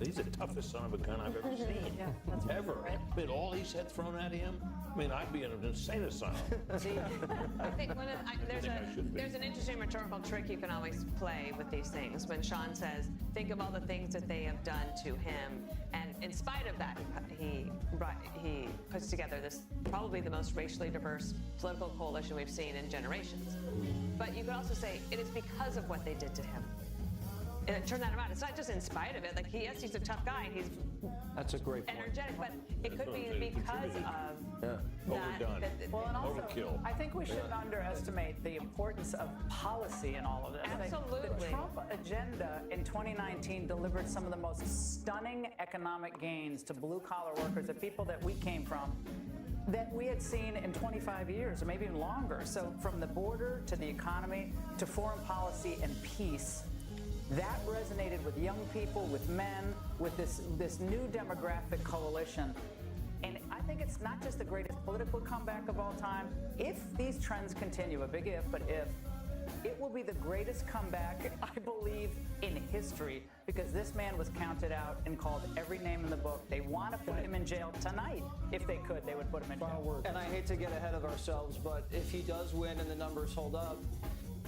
He's the toughest son of a gun I've ever seen. Yeah, that's Ever. right. With all he's had thrown at him, I mean, I'd be in an insane asylum. See, I think there's I should be. an interesting rhetorical trick you can always play with these things. When Sean says, "Think of all the things that they have done to him," and in spite of that, he puts together this probably the most racially diverse political coalition we've seen in generations. But you could also say it is because of what they did to him. And turn that around. It's not just in spite of it. Like yes, he's a tough guy. And he's That's a great point. energetic, but it could be because of that. Overdone. well, and also, Overkill. I think we shouldn't underestimate the importance of policy in all of this. Absolutely. The Trump agenda in 2019 delivered some of the most stunning economic gains to blue-collar workers, the people that we came from, that we had seen in 25 years or maybe even longer. So from the border to the economy to foreign policy and peace, that resonated with young people, with men, with this new demographic coalition. And I think it's not just the greatest political comeback of all time. If these trends continue, a big if, but if, it will be the greatest comeback, I believe, in history, because this man was counted out and called every name in the book. They want to put him in jail tonight. If they could, they would put him in jail. And I hate to get ahead of ourselves, but if he does win and the numbers hold up,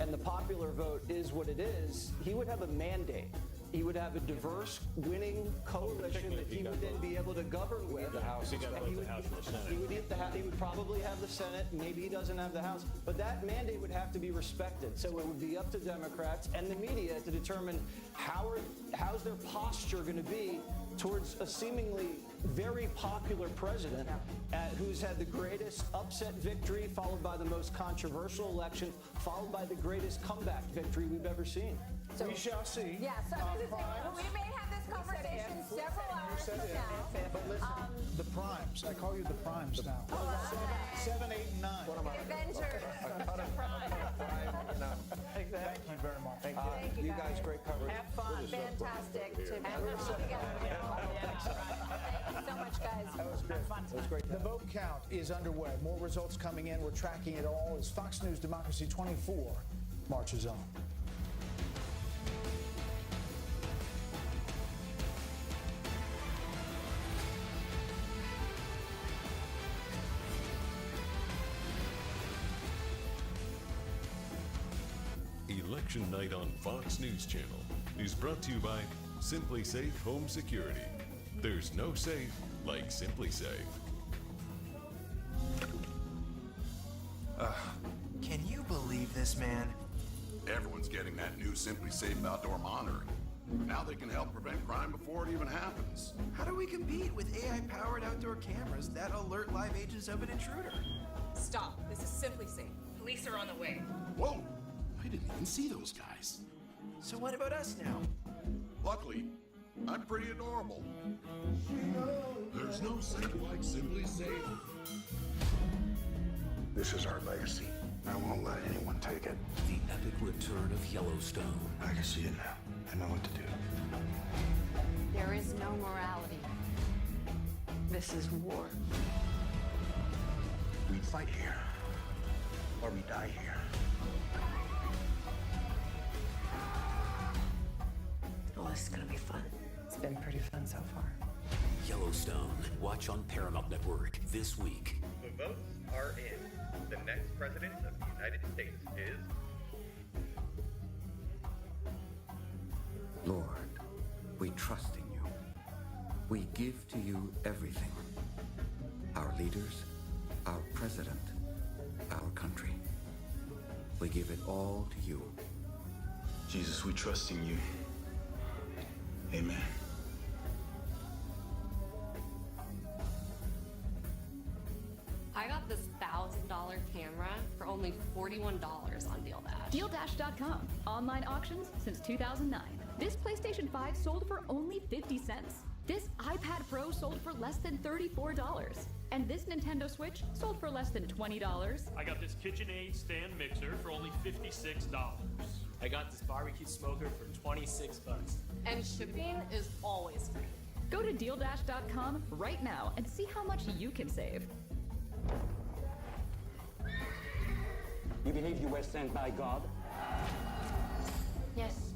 and the popular vote is what it is, he would have a mandate. He would have a diverse, winning coalition that he would then be able to govern with. The House, he got the House and the Senate. He would get the House. He would probably have the Senate. Maybe he doesn't have the House, but that mandate would have to be respected. So it would be up to Democrats and the media to determine how's their posture going to be towards a seemingly very popular president who's had the greatest upset victory, followed by the most controversial election, followed by the greatest comeback victory we've ever seen. So, we shall see. Yeah, so we may have this conversation several hours from now. But listen, the primes. I call you the primes now. Seven, 8, and 9. The Avengers. Thank you very much. Thank you, You guys, great coverage. Have fun. Fantastic to be together. Thank you so much, guys. That was great. Fun. It was great. The vote count is underway. More results coming in. We're tracking it all as Fox News Democracy 24 marches on. Election night on Fox News Channel is brought to you by Simply Safe Home Security. There's no safe like Simply Safe. Can you believe this, man? Everyone's getting that new Simply Safe outdoor monitoring. Now they can help prevent crime before it even happens. How do we compete with AI-powered outdoor cameras that alert live agents of an intruder? Stop. This is Simply Safe. Police are on the way. Whoa! I didn't even see those guys. So what about us now? Luckily, I'm pretty adorable. There's no safe like Simply Safe. This is our legacy. I won't let anyone take it. The epic return of Yellowstone. I can see it now. I know what to do. There is no morality. This is war. We fight here, or we die here. Oh, this is gonna be fun. It's been pretty fun so far. Yellowstone. Watch on Paramount Network this week. The votes are in. The next president of the United States is... Lord, we trust in you. We give to you everything. Our leaders, our president, our country. We give it all to you. Jesus, we trust in you. Amen. I got this $1,000 camera for only $41 on DealDash. DealDash.com. Online auctions since 2009. This PlayStation 5 sold for only 50 cents. This iPad Pro sold for less than $34. And this Nintendo Switch sold for less than $20. I got this KitchenAid stand mixer for only $56. I got this barbecue smoker for $26. And shipping is always free. Go to DealDash.com right now and see how much you can save. You believe you were sent by God? Yes.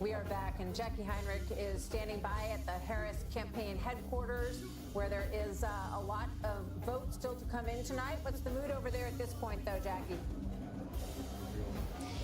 We are back, and Jackie Heinrich is standing by at the Harris campaign headquarters, where there is a lot of votes still to come in tonight. What's the mood over there at this point, though, Jackie?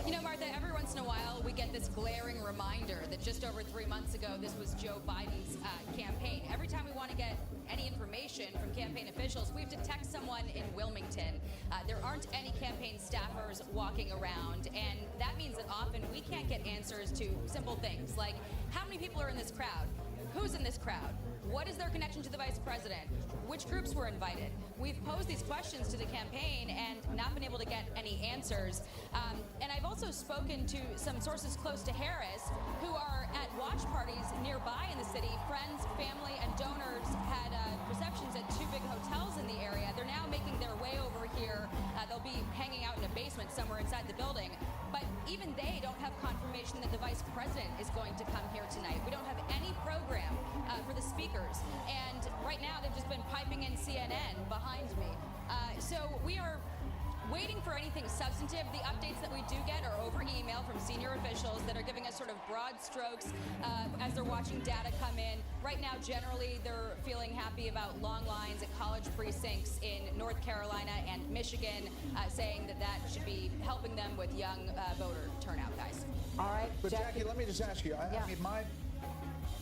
You know, Martha, every once in a while we get this glaring reminder that just over 3 months ago, this was Joe Biden's campaign. Every time we want to get any information from campaign officials, we have to text someone in Wilmington. There aren't any campaign staffers walking around, and that means that often we can't get answers to simple things like how many people are in this crowd? Who's in this crowd? What is their connection to the vice president? Which groups were invited? We've posed these questions to the campaign and not been able to get any answers. And I've also spoken to some sources close to Harris who are at watch parties nearby in the city. Friends, family, and donors had receptions at 2 big hotels in the area. They're now making their way over here. They'll be hanging out in a basement somewhere inside the building. But even they don't have confirmation that the vice president is going to come here tonight. We don't have any program for the speakers. And right now, they've just been piping in CNN behind me. So we are waiting for anything substantive. The updates that we do get are over email from senior officials that are giving us sort of broad strokes as they're watching data come in. Right now, generally, they're feeling happy about long lines at college precincts in North Carolina and Michigan, saying that that should be helping them with young voter turnout, guys. All right, but Jackie, let me just ask you. I mean,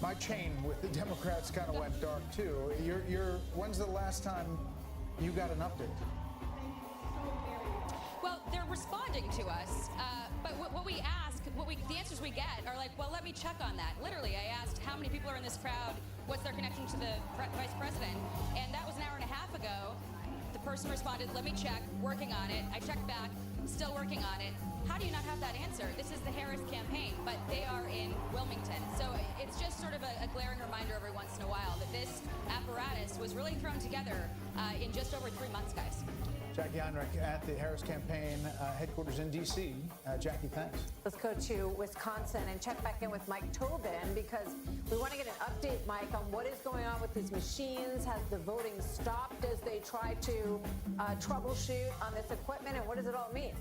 my chain with the Democrats kind of went dark too. When's the last time you got an update? Well, they're responding to us, but what we ask, the answers we get are like, well, let me check on that. Literally, I asked how many people are in this crowd, what's their connection to the vice president, and that was an hour and a half ago. The person responded, let me check, working on it. I checked back, still working on it. How do you not have that answer? This is the Harris campaign, but they are in Wilmington. So it's just sort of a glaring reminder every once in a while that this apparatus was really thrown together in just over 3 months, guys. Jackie Heinrich at the Harris campaign headquarters in D.C. Jackie, thanks. Let's go to Wisconsin and check back in with Mike Tobin, because we want to get an update, Mike, on what is going on with these machines. Has the voting stopped as they try to troubleshoot on this equipment, and what does it all mean?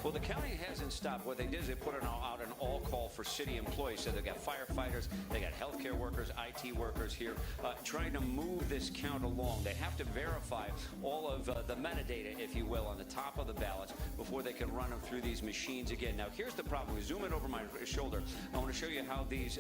Well, the county hasn't stopped. What they did is they put out an all-call for city employees. So they've got firefighters, they got healthcare workers, IT workers here trying to move this count along. They have to verify all of the metadata, if you will, on the top of the ballots before they can run them through these machines again. Now, here's the problem. We zoom in over my shoulder. I want to show you how these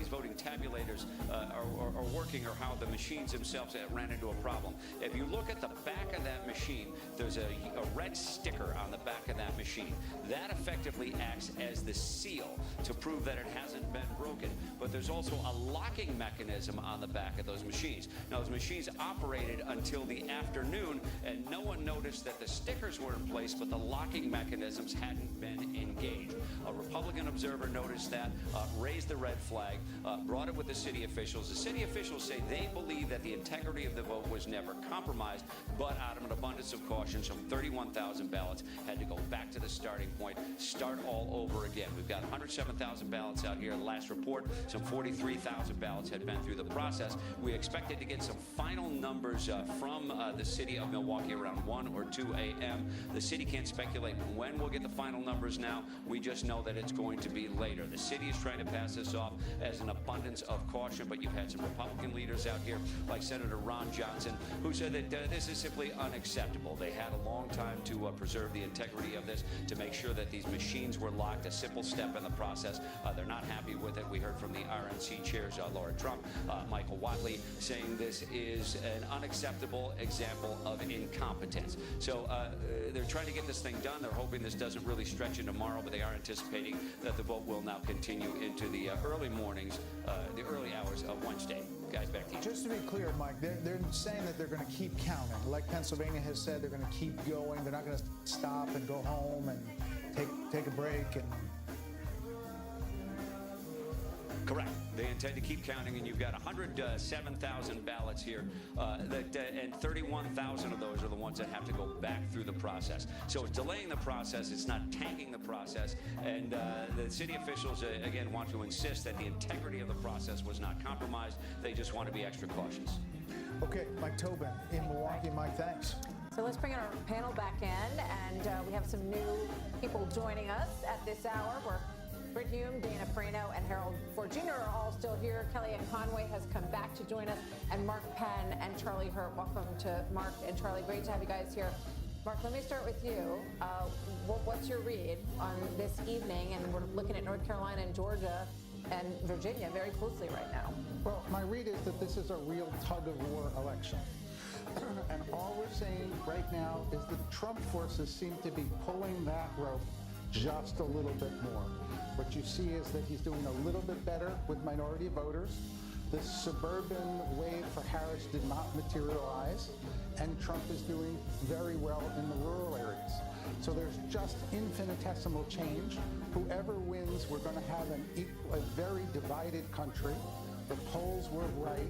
voting tabulators are working, or how the machines themselves ran into a problem. If you look at the back of that machine, there's a red sticker on the back of that machine. That effectively acts as the seal to prove that it hasn't been broken. But there's also a locking mechanism on the back of those machines. Now, those machines operated until the afternoon, and no one noticed that the stickers were in place, but the locking mechanisms hadn't been engaged. A Republican observer noticed that, raised the red flag, brought it with the city officials. The city officials say they believe that the integrity of the vote was never compromised, but out of an abundance of caution, some 31,000 ballots had to go back to the starting point, start all over again. We've got 107,000 ballots out here. Last report, some 43,000 ballots had been through the process. We expected to get some final numbers from the city of Milwaukee around 1 or 2 a.m. The city can't speculate when we'll get the final numbers now. We just know that it's going to be later. The city is trying to pass this off as an abundance of caution, but you've had some Republican leaders out here, like Senator Ron Johnson, who said that this is simply unacceptable. They had a long time to preserve the integrity of this, to make sure that these machines were locked, a simple step in the process. They're not happy with it. We heard from the RNC chairs, Laura Trump, Michael Whatley, saying this is an unacceptable example of incompetence. So they're trying to get this thing done. They're hoping this doesn't really stretch into tomorrow, but they are anticipating that the vote will now continue into the early mornings, the early hours of Wednesday. Guys, back to you. Just to be clear, Mike, they're saying that they're going to keep counting. Like Pennsylvania has said, they're going to keep going. They're not going to stop and go home and take a break. And correct. They intend to keep counting, and you've got 107,000 ballots here, and 31,000 of those are the ones that have to go back through the process. So it's delaying the process. It's not tanking the process. And the city officials, again, want to insist that the integrity of the process was not compromised. They just want to be extra cautious. Okay, Mike Tobin in Milwaukee. Mike, thanks. So let's bring our panel back in, and we have some new people joining us at this hour. We're Britt Hume, Dana Perino, and Harold Ford Jr. are all still here. Kellyanne Conway has come back to join us, and Mark Penn and Charlie Hurt. Welcome to Mark and Charlie. Great to have you guys here. Mark, let me start with you. What's your read on this evening? And we're looking at North Carolina and Georgia and Virginia very closely right now. Well, my read is that this is a real tug-of-war election. And all we're saying right now is the Trump forces seem to be pulling that rope just a little bit more. What you see is that he's doing a little bit better with minority voters. The suburban wave for Harris did not materialize, and Trump is doing very well in the rural areas. So there's just infinitesimal change. Whoever wins, we're going to have a very divided country. The polls were right.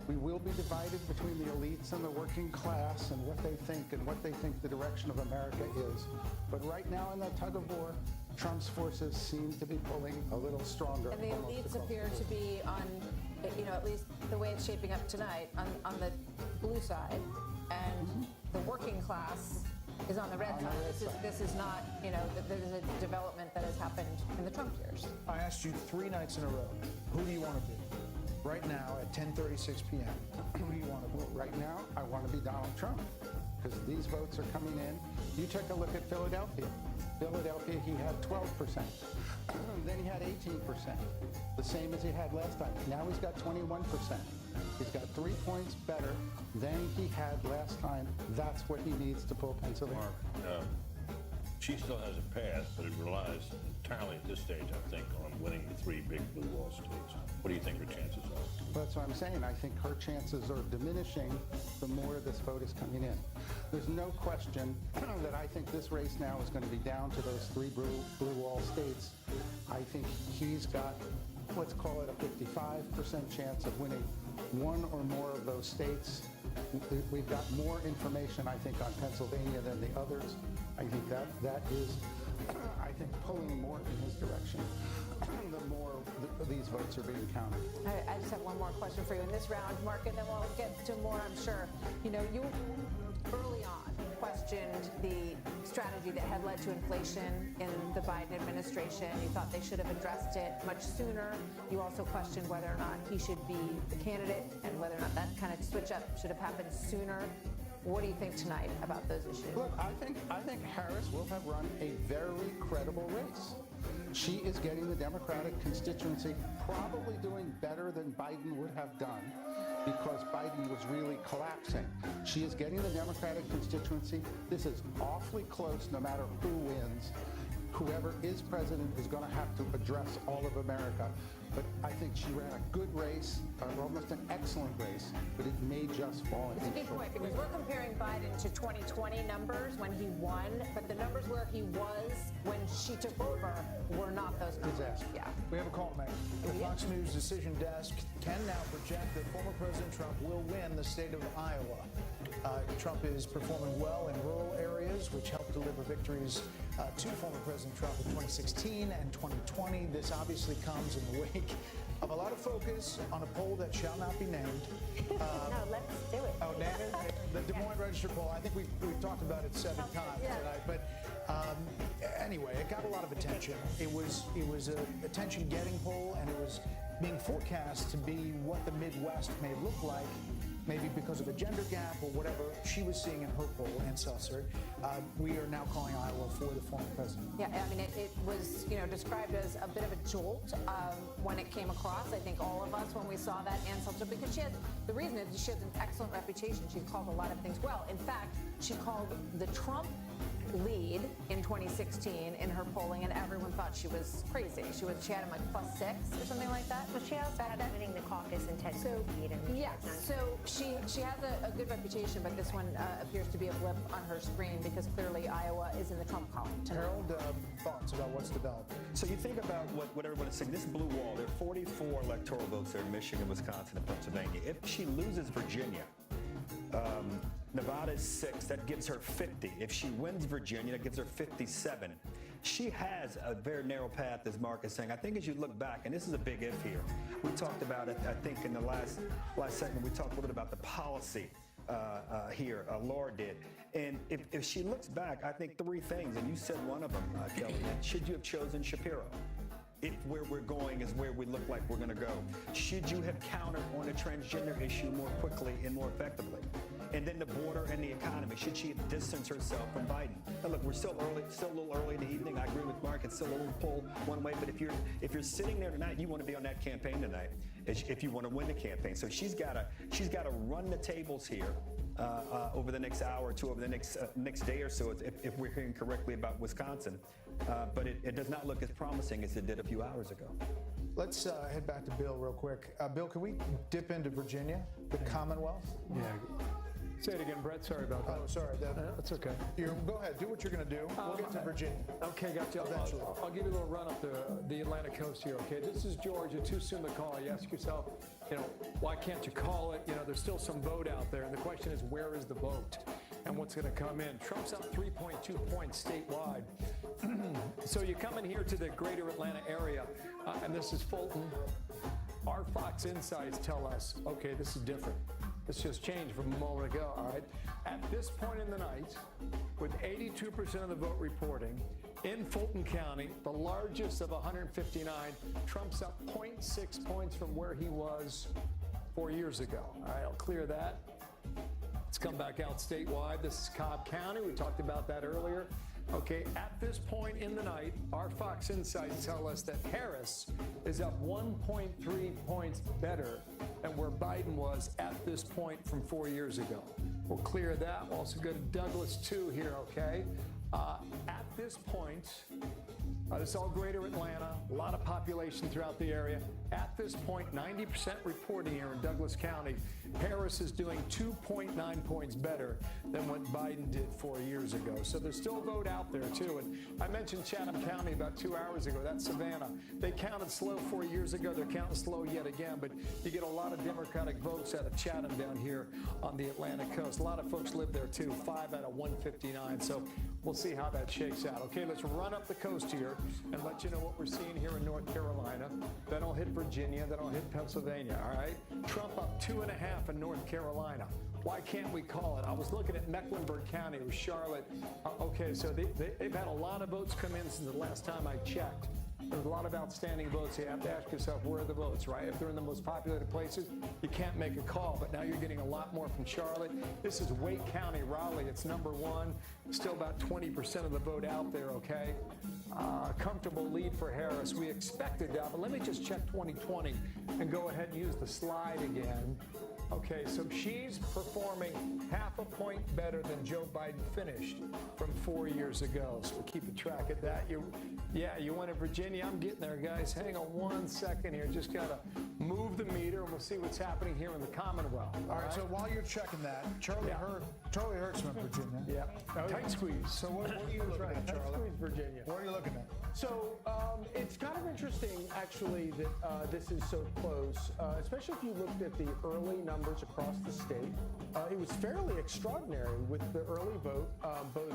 We will be divided between the elites and the working class and what they think the direction of America is. But right now in that tug of war, Trump's forces seem to be pulling a little stronger. And the elites appear to be on, at least the way it's shaping up tonight, on the blue side. And the working class is on the red side. This is not, there's a development that has happened in the Trump years. I asked you 3 nights in a row, who do you want to be? Right now at 10:36 p.m., who do you want to vote? Right now, I want to be Donald Trump because these votes are coming in. You take a look at Philadelphia. Philadelphia, he had 12%. Then he had 18%, the same as he had last time. Now he's got 21%. He's got 3 points better than he had last time. That's what he needs to pull Pennsylvania. Mark, she still has a path, but it relies entirely at this stage, I think, on winning the 3 big blue wall states. What do you think her chances are? That's what I'm saying. I think her chances are diminishing the more this vote is coming in. There's no question that I think this race now is going to be down to those 3 blue wall states. I think he's got, let's call it a 55% chance of winning one or more of those states. We've got more information, I think, on Pennsylvania than the others. I think that is, pulling more in his direction. The more these votes are being counted. I just have one more question for you in this round, Mark, and then we'll get to more, I'm sure. You early on questioned the strategy that had led to inflation in the Biden administration. You thought they should have addressed it much sooner. You also questioned whether or not he should be the candidate and whether or not that kind of switch up should have happened sooner. What do you think tonight about those issues? Look, I think Harris will have run a very credible race. She is getting the Democratic constituency probably doing better than Biden would have done because Biden was really collapsing. She is getting the Democratic constituency. This is awfully close no matter who wins. Whoever is president is going to have to address all of America. But I think she ran a good race, almost an excellent race, but it may just fall into It's a good point because we're comparing Biden to 2020 numbers when he won, but the numbers where he was when she took over were not those numbers. Disaster. Yeah. We have a call, Mayor. The Fox News decision desk can now project that former President Trump will win the state of Iowa. Trump is performing well in rural areas, which helped deliver victories to former President Trump in 2016 and 2020. This obviously comes in the wake of a lot of focus on a poll that shall not be named. No, let's do it. Oh, name it? The Des Moines Register poll. I think we've talked about it 7 times tonight. But anyway, it got a lot of attention. It was an attention-getting poll, and it was being forecast to be what the Midwest may look like, maybe because of a gender gap or whatever she was seeing in her poll, Ann Seltzer. We are now calling Iowa for the former president. Yeah, I mean, it was, described as a bit of a jolt when it came across. I think all of us, when we saw that, Ann Seltzer, because the reason is she has an excellent reputation. She's called a lot of things well. In fact, she called the Trump lead in 2016 in her polling, and everyone thought she was crazy. She had him like +6 or something like that. But she also had winning the caucus in Tennessee. So she has a good reputation, but this one appears to be a blip on her screen because clearly Iowa is in the Trump column tonight. Harold, thoughts about what's developed? So you think about what everyone is saying. This blue wall, there are 44 electoral votes there in Michigan, Wisconsin, and Pennsylvania. If she loses Virginia, Nevada is 6. That gives her 50. If she wins Virginia, that gives her 57. She has a very narrow path, as Mark is saying. I think as you look back, and this is a big if here, we talked about it, I think, in the last segment, we talked a little bit about the policy here, Laura did. And if she looks back, I think 3 things, and you said one of them, Kelly. Should you have chosen Shapiro? if where we're going is where we look like we're going to go? Should you have countered on the transgender issue more quickly and more effectively? And then the border and the economy. Should she have distanced herself from Biden? Now look, we're still a little early in the evening. I agree with Mark. It's still a little pull one way. But if you're sitting there tonight, you want to be on that campaign tonight. If you want to win the campaign, so she's got to run the tables here over the next hour or two, over the next day or so, if we're hearing correctly about Wisconsin. But it does not look as promising as it did a few hours ago. Let's head back to Bill real quick. Bill, can we dip into Virginia, the Commonwealth? Yeah. Say it again, Brett. Sorry about that. Oh, sorry. That's okay. Go ahead. Do what you're going to do. We'll get to Virginia. Okay, gotcha. Eventually. I'll give you a little run up the Atlantic coast here, okay? This is Georgia. Too soon to call. You ask yourself, why can't you call it? There's still some vote out there. And the question is, where is the vote? And what's going to come in? Trump's up 3.2 points statewide. So you come in here to the greater Atlanta area, and this is Fulton. Our Fox Insights tell us, okay, this is different. This just changed from a moment ago, all right? At this point in the night, with 82% of the vote reporting, in Fulton County, the largest of 159, Trump's up 0.6 points from where he was 4 years ago. All right, I'll clear that. Let's come back out statewide. This is Cobb County. We talked about that earlier. Okay, at this point in the night, our Fox Insights tell us that Harris is up 1.3 points better than where Biden was at this point from 4 years ago. We'll clear that. We'll also go to Douglas 2 here, okay? At this point, this is all greater Atlanta, a lot of population throughout the area. At this point, 90% reporting here in Douglas County, Harris is doing 2.9 points better than what Biden did 4 years ago. So there's still a vote out there, too. And I mentioned Chatham County about 2 hours ago. That's Savannah. They counted slow 4 years ago. They're counting slow yet again. But you get a lot of Democratic votes out of Chatham down here on the Atlantic coast. A lot of folks live there, too. 5 out of 159. So we'll see how that shakes out. Okay, let's run up the coast here and let you know what we're seeing here in North Carolina. Then I'll hit Virginia. Then I'll hit Pennsylvania, all right? Trump up 2.5 in North Carolina. Why can't we call it? I was looking at Mecklenburg County with Charlotte. Okay, so they've had a lot of votes come in since the last time I checked. There's a lot of outstanding votes. You have to ask yourself, where are the votes, right? If they're in the most populated places, you can't make a call. But now you're getting a lot more from Charlotte. This is Wake County, Raleigh. It's number 1. Still about 20% of the vote out there, okay? Comfortable lead for Harris. We expected that. But let me just check 2020 and go ahead and use the slide again. Okay, so she's performing 0.5 point better than Joe Biden finished from 4 years ago. So we're keeping track of that. You wanted Virginia. I'm getting there, guys. Hang on 1 second here. Just got to move the meter, and we'll see what's happening here in the Commonwealth. All right, so while you're checking that, Charlie Hertzman, Virginia. Yeah. Tight squeeze. So what are you looking at, Charlie? Tight squeeze, Virginia. What are you looking at? So it's kind of interesting, actually, that this is so close, especially if you looked at the early numbers across the state. It was fairly extraordinary with the early vote, both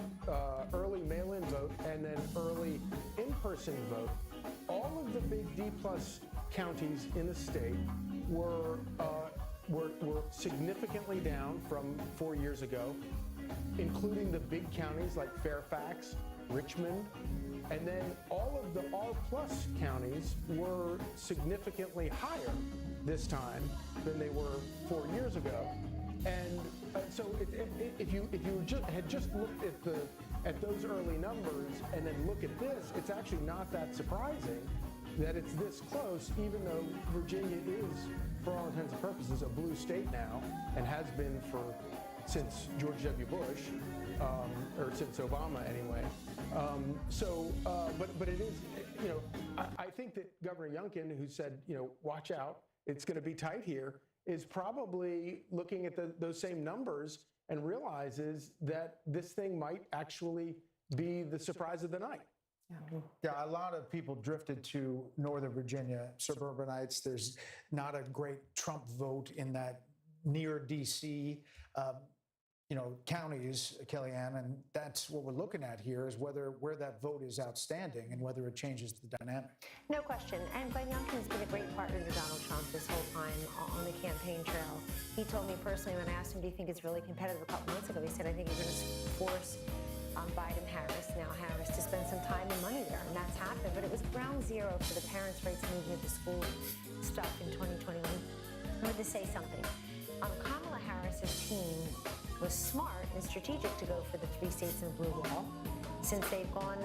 early mail-in vote and then early in-person vote. All of the big D-plus counties in the state were significantly down from 4 years ago, including the big counties like Fairfax, Richmond, and then all of the R-plus counties were significantly higher this time than they were 4 years ago. And so if you had just looked at those early numbers and then look at this, it's actually not that surprising that it's this close, even though Virginia is, for all intents and purposes, a blue state now and has been since George W. Bush, or since Obama anyway. But it is, I think that Governor Youngkin, who said, watch out, it's going to be tight here, is probably looking at those same numbers and realizes that this thing might actually be the surprise of the night. Yeah, a lot of people drifted to Northern Virginia, suburbanites. There's not a great Trump vote in that near D.C., counties, Kellyanne, and that's what we're looking at here is where that vote is outstanding and whether it changes the dynamic. No question. And Glenn Youngkin's been a great partner to Donald Trump this whole time on the campaign trail. He told me personally when I asked him, do you think it's really competitive a couple months ago, he said, I think he's going to force Biden-Harris, now Harris, to spend some time and money there, and that's happening. happen, but it was ground zero for the parents' rights movement, the school stuff in 2021. I wanted to say something. Kamala Harris's team was smart and strategic to go for the 3 states and blue wall, since they've gone